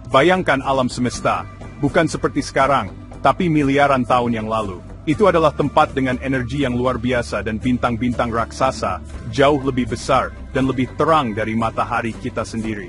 Bayangkan alam semesta, bukan seperti sekarang, tapi miliaran tahun yang lalu. Itu adalah tempat dengan energi yang luar biasa dan bintang-bintang raksasa, jauh lebih besar dan lebih terang dari matahari kita sendiri.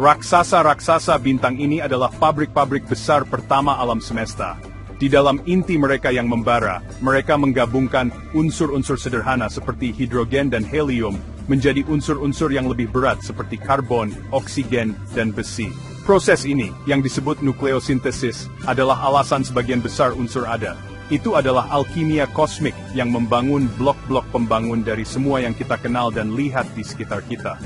Raksasa-raksasa bintang ini adalah pabrik-pabrik besar pertama alam semesta. Di dalam inti mereka yang membara, mereka menggabungkan unsur-unsur sederhana seperti hidrogen dan helium menjadi unsur-unsur yang lebih berat seperti karbon, oksigen, dan besi. Proses ini, yang disebut nukleosintesis, adalah alasan sebagian besar unsur ada. Itu adalah alkimia kosmik yang membangun blok-blok pembangun dari semua yang kita kenal dan lihat di sekitar kita.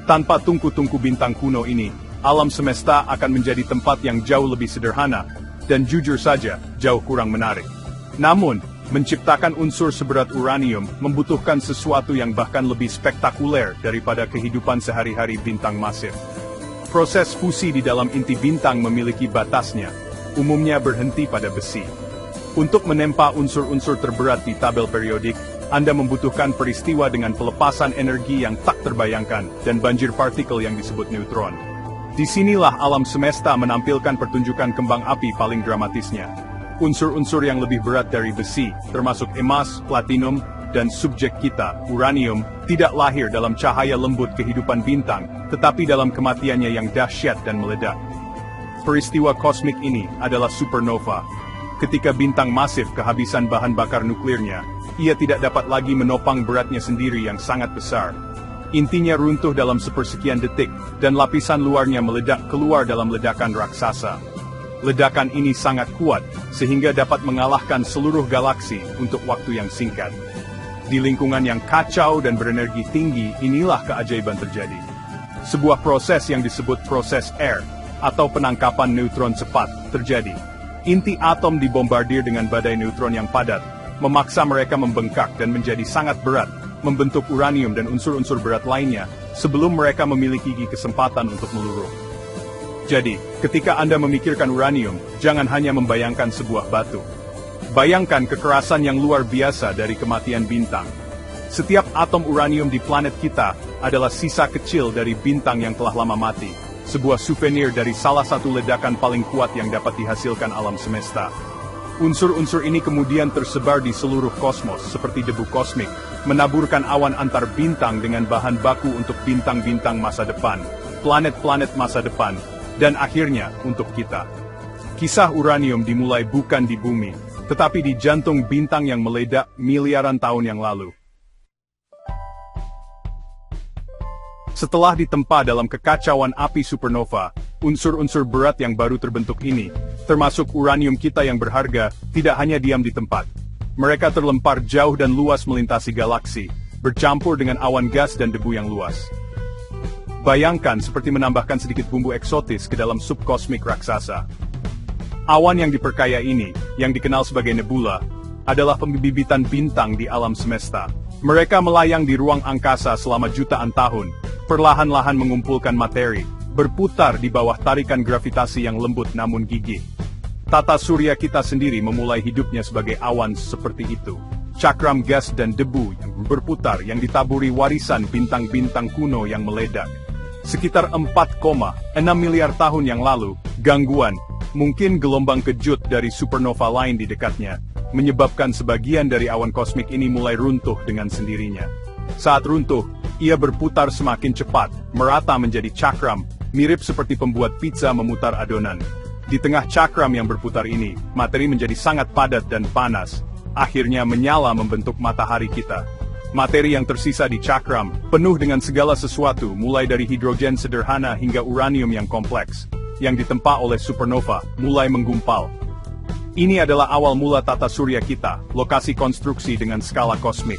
Tanpa tungku-tungku bintang kuno ini, alam semesta akan menjadi tempat yang jauh lebih sederhana, dan jujur saja, jauh kurang menarik. Namun, menciptakan unsur seberat uranium membutuhkan sesuatu yang bahkan lebih spektakuler daripada kehidupan sehari-hari bintang masif. Proses fusi di dalam inti bintang memiliki batasnya, umumnya berhenti pada besi. Untuk menempa unsur-unsur terberat di tabel periodik, Anda membutuhkan peristiwa dengan pelepasan energi yang tak terbayangkan dan banjir partikel yang disebut neutron. Disinilah alam semesta menampilkan pertunjukan kembang api paling dramatisnya. Unsur-unsur yang lebih berat dari besi, termasuk emas, platinum, dan subjek kita, uranium, tidak lahir dalam cahaya lembut kehidupan bintang, tetapi dalam kematiannya yang dahsyat dan meledak. Peristiwa kosmik ini adalah supernova. Ketika bintang masif kehabisan bahan bakar nuklirnya, ia tidak dapat lagi menopang beratnya sendiri yang sangat besar. Intinya runtuh dalam sepersekian detik, dan lapisan luarnya meledak keluar dalam ledakan raksasa. Ledakan ini sangat kuat, sehingga dapat mengalahkan seluruh galaksi untuk waktu yang singkat. Di lingkungan yang kacau dan berenergi tinggi, inilah keajaiban terjadi. Sebuah proses yang disebut proses air, atau penangkapan neutron cepat, terjadi. Inti atom dibombardir dengan badai neutron yang padat, memaksa mereka membengkak dan menjadi sangat berat, membentuk uranium dan unsur-unsur berat lainnya, sebelum mereka memiliki kesempatan untuk meluruh. Jadi, ketika Anda memikirkan uranium, jangan hanya membayangkan sebuah batu. Bayangkan kekerasan yang luar biasa dari kematian bintang. Setiap atom uranium di planet kita adalah sisa kecil dari bintang yang telah lama mati, sebuah souvenir dari salah satu ledakan paling kuat yang dapat dihasilkan alam semesta. Unsur-unsur ini kemudian tersebar di seluruh kosmos seperti debu kosmik, menaburkan awan antar bintang dengan bahan baku untuk bintang-bintang masa depan, planet-planet masa depan, dan akhirnya untuk kita. Kisah uranium dimulai bukan di bumi, tetapi di jantung bintang yang meledak miliaran tahun yang lalu. Setelah ditempa dalam kekacauan api supernova, unsur-unsur berat yang baru terbentuk ini, termasuk uranium kita yang berharga, tidak hanya diam di tempat. Mereka terlempar jauh dan luas melintasi galaksi, bercampur dengan awan gas dan debu yang luas. Bayangkan seperti menambahkan sedikit bumbu eksotis ke dalam sup kosmik raksasa. Awan yang diperkaya ini, yang dikenal sebagai nebula, adalah pembibitan bintang di alam semesta. Mereka melayang di ruang angkasa selama jutaan tahun, perlahan-lahan mengumpulkan materi, berputar di bawah tarikan gravitasi yang lembut namun gigih. Tata surya kita sendiri memulai hidupnya sebagai awan seperti itu. Cakram gas dan debu yang berputar yang ditaburi warisan bintang-bintang kuno yang meledak. Sekitar 4,6 miliar tahun yang lalu, gangguan, mungkin gelombang kejut dari supernova lain di dekatnya, menyebabkan sebagian dari awan kosmik ini mulai runtuh dengan sendirinya. Saat runtuh, ia berputar semakin cepat, merata menjadi cakram, mirip seperti pembuat pizza memutar adonan. Di tengah cakram yang berputar ini, materi menjadi sangat padat dan panas, akhirnya menyala membentuk matahari kita. Materi yang tersisa di cakram, penuh dengan segala sesuatu mulai dari hidrogen sederhana hingga uranium yang kompleks, yang ditempa oleh supernova, mulai menggumpal. Ini adalah awal mula tata surya kita, lokasi konstruksi dengan skala kosmik.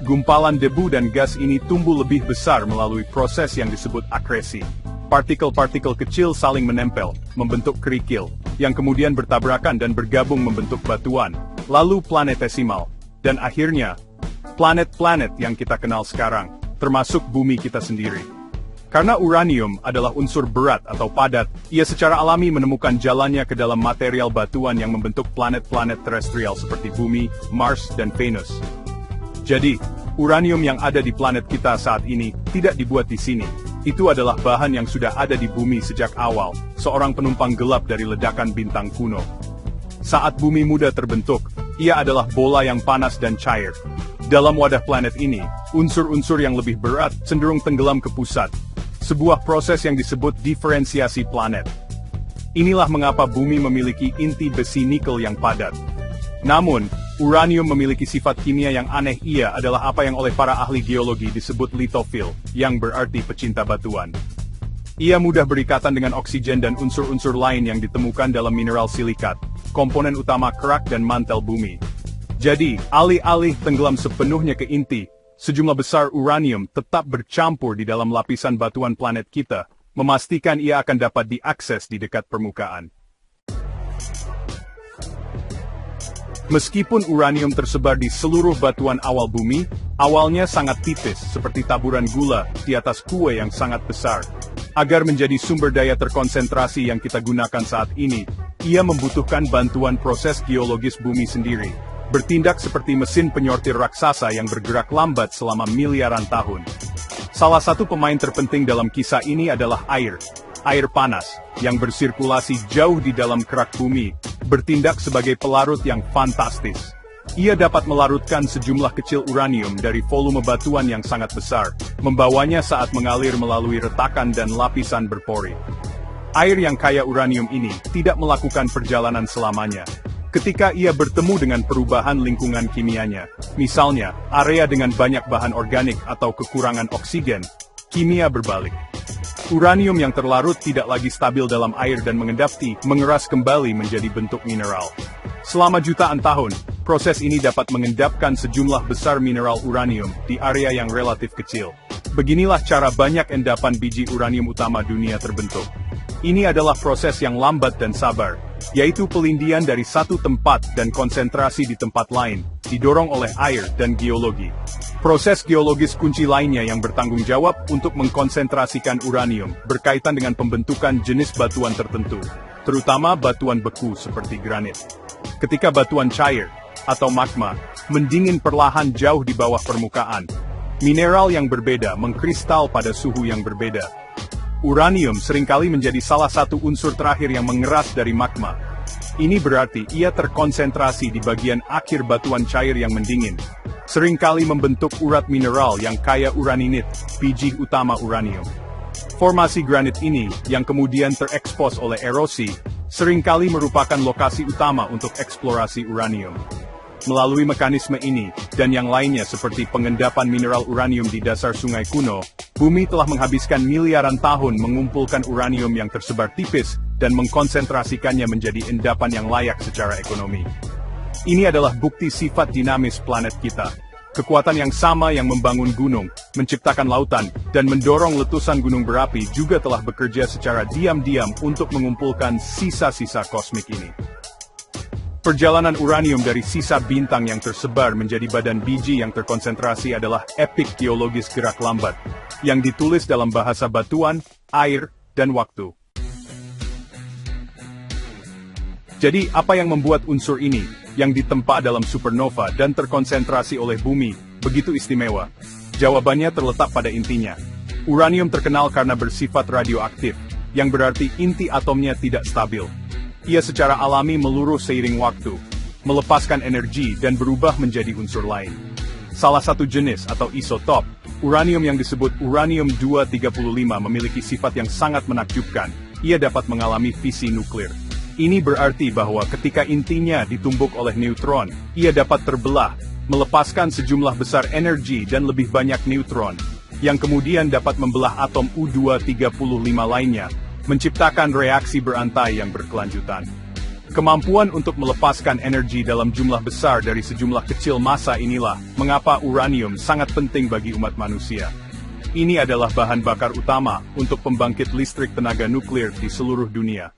Gumpalan debu dan gas ini tumbuh lebih besar melalui proses yang disebut akresi. Partikel-partikel kecil saling menempel, membentuk kerikil, yang kemudian bertabrakan dan bergabung membentuk batuan, lalu planetesimal, dan akhirnya, planet-planet yang kita kenal sekarang, termasuk bumi kita sendiri. Karena uranium adalah unsur berat atau padat, ia secara alami menemukan jalannya ke dalam material batuan yang membentuk planet-planet terestrial seperti Bumi, Mars, dan Venus. Jadi, uranium yang ada di planet kita saat ini tidak dibuat di sini. Itu adalah bahan yang sudah ada di bumi sejak awal, seorang penumpang gelap dari ledakan bintang kuno. Saat bumi muda terbentuk, ia adalah bola yang panas dan cair. Dalam wadah planet ini, unsur-unsur yang lebih berat cenderung tenggelam ke pusat. Sebuah proses yang disebut diferensiasi planet. Inilah mengapa bumi memiliki inti besi nikel yang padat. Namun, uranium memiliki sifat kimia yang aneh. Ia adalah apa yang oleh para ahli geologi disebut litofil, yang berarti pecinta batuan. Ia mudah berikatan dengan oksigen dan unsur-unsur lain yang ditemukan dalam mineral silikat, komponen utama kerak dan mantel bumi. Jadi, alih-alih tenggelam sepenuhnya ke inti, sejumlah besar uranium tetap bercampur di dalam lapisan batuan planet kita, memastikan ia akan dapat diakses di dekat permukaan. Meskipun uranium tersebar di seluruh batuan awal bumi, awalnya sangat tipis seperti taburan gula di atas kue yang sangat besar. Agar menjadi sumber daya terkonsentrasi yang kita gunakan saat ini, ia membutuhkan bantuan proses geologis bumi sendiri, bertindak seperti mesin penyortir raksasa yang bergerak lambat selama miliaran tahun. Salah satu pemain terpenting dalam kisah ini adalah air panas, yang bersirkulasi jauh di dalam kerak bumi, bertindak sebagai pelarut yang fantastis. Ia dapat melarutkan sejumlah kecil uranium dari volume batuan yang sangat besar, membawanya saat mengalir melalui retakan dan lapisan berpori. Air yang kaya uranium ini tidak melakukan perjalanan selamanya. Ketika ia bertemu dengan perubahan lingkungan kimianya, misalnya area dengan banyak bahan organik atau kekurangan oksigen, kimia berbalik. Uranium yang terlarut tidak lagi stabil dalam air dan mengeras kembali menjadi bentuk mineral. Selama jutaan tahun, proses ini dapat mengendapkan sejumlah besar mineral uranium di area yang relatif kecil. Beginilah cara banyak endapan biji uranium utama dunia terbentuk. Ini adalah proses yang lambat dan sabar, yaitu pelindian dari satu tempat dan konsentrasi di tempat lain, didorong oleh air dan geologi. Proses geologis kunci lainnya yang bertanggung jawab untuk mengkonsentrasikan uranium berkaitan dengan pembentukan jenis batuan tertentu, terutama batuan beku seperti granit. Ketika batuan cair, atau magma, mendingin perlahan jauh di bawah permukaan, mineral yang berbeda mengkristal pada suhu yang berbeda. Uranium seringkali menjadi salah satu unsur terakhir yang mengeras dari magma. Ini berarti ia terkonsentrasi di bagian akhir batuan cair yang mendingin, seringkali membentuk urat mineral yang kaya uraninit, biji utama uranium. Formasi granit ini, yang kemudian terekspos oleh erosi, seringkali merupakan lokasi utama untuk eksplorasi uranium. Melalui mekanisme ini, dan yang lainnya seperti pengendapan mineral uranium di dasar sungai kuno, bumi telah menghabiskan miliaran tahun mengumpulkan uranium yang tersebar tipis, dan mengkonsentrasikannya menjadi endapan yang layak secara ekonomi. Ini adalah bukti sifat dinamis planet kita. Kekuatan yang sama yang membangun gunung, menciptakan lautan, dan mendorong letusan gunung berapi juga telah bekerja secara diam-diam untuk mengumpulkan sisa-sisa kosmik ini. Perjalanan uranium dari sisa bintang yang tersebar menjadi badan biji yang terkonsentrasi adalah epik geologis gerak lambat, yang ditulis dalam bahasa batuan, air, dan waktu. Jadi, apa yang membuat unsur ini, yang ditempa dalam supernova dan terkonsentrasi oleh bumi, begitu istimewa? Jawabannya terletak pada intinya. Uranium terkenal karena bersifat radioaktif, yang berarti inti atomnya tidak stabil. Ia secara alami meluruh seiring waktu, melepaskan energi dan berubah menjadi unsur lain. Salah satu jenis atau isotop, uranium yang disebut uranium-235 memiliki sifat yang sangat menakjubkan. Ia dapat mengalami fisi nuklir. Ini berarti bahwa ketika intinya ditumbuk oleh neutron, ia dapat terbelah, melepaskan sejumlah besar energi dan lebih banyak neutron, yang kemudian dapat membelah atom U-235 lainnya, menciptakan reaksi berantai yang berkelanjutan. Kemampuan untuk melepaskan energi dalam jumlah besar dari sejumlah kecil massa inilah mengapa uranium sangat penting bagi umat manusia. Ini adalah bahan bakar utama untuk pembangkit listrik tenaga nuklir di seluruh dunia.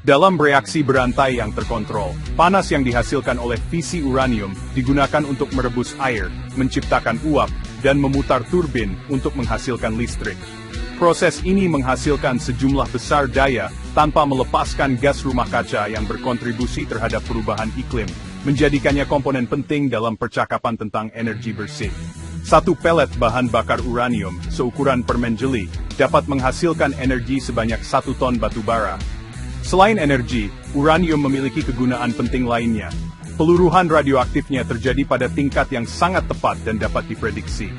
Dalam reaksi berantai yang terkontrol, panas yang dihasilkan oleh fisi uranium digunakan untuk merebus air, menciptakan uap, dan memutar turbin untuk menghasilkan listrik. Proses ini menghasilkan sejumlah besar daya tanpa melepaskan gas rumah kaca yang berkontribusi terhadap perubahan iklim, menjadikannya komponen penting dalam percakapan tentang energi bersih. Satu pelet bahan bakar uranium, seukuran permen jeli, dapat menghasilkan energi sebanyak 1 ton batu bara. Selain energi, uranium memiliki kegunaan penting lainnya. Peluruhan radioaktifnya terjadi pada tingkat yang sangat tepat dan dapat diprediksi.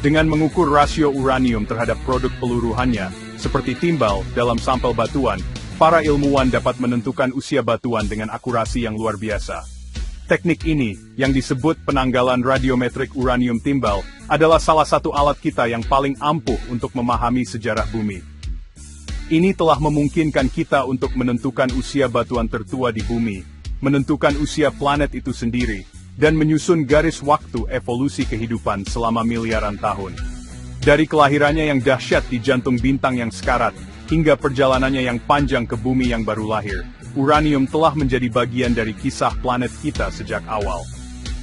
Dengan mengukur rasio uranium terhadap produk peluruhannya, seperti timbal dalam sampel batuan, para ilmuwan dapat menentukan usia batuan dengan akurasi yang luar biasa. Teknik ini, yang disebut penanggalan radiometrik uranium timbal, adalah salah satu alat kita yang paling ampuh untuk memahami sejarah bumi. Ini telah memungkinkan kita untuk menentukan usia batuan tertua di bumi, menentukan usia planet itu sendiri, dan menyusun garis waktu evolusi kehidupan selama miliaran tahun. Dari kelahirannya yang dahsyat di jantung bintang yang sekarat, hingga perjalanannya yang panjang ke bumi yang baru lahir, uranium telah menjadi bagian dari kisah planet kita sejak awal.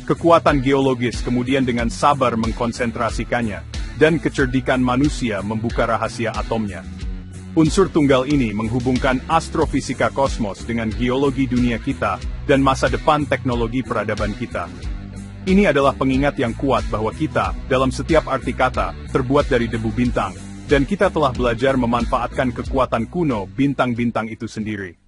Kekuatan geologis kemudian dengan sabar mengkonsentrasikannya, dan kecerdikan manusia membuka rahasia atomnya. Unsur tunggal ini menghubungkan astrofisika kosmos dengan geologi dunia kita, dan masa depan teknologi peradaban kita. Ini adalah pengingat yang kuat bahwa kita, dalam setiap arti kata, terbuat dari debu bintang, dan kita telah belajar memanfaatkan kekuatan kuno bintang-bintang itu sendiri.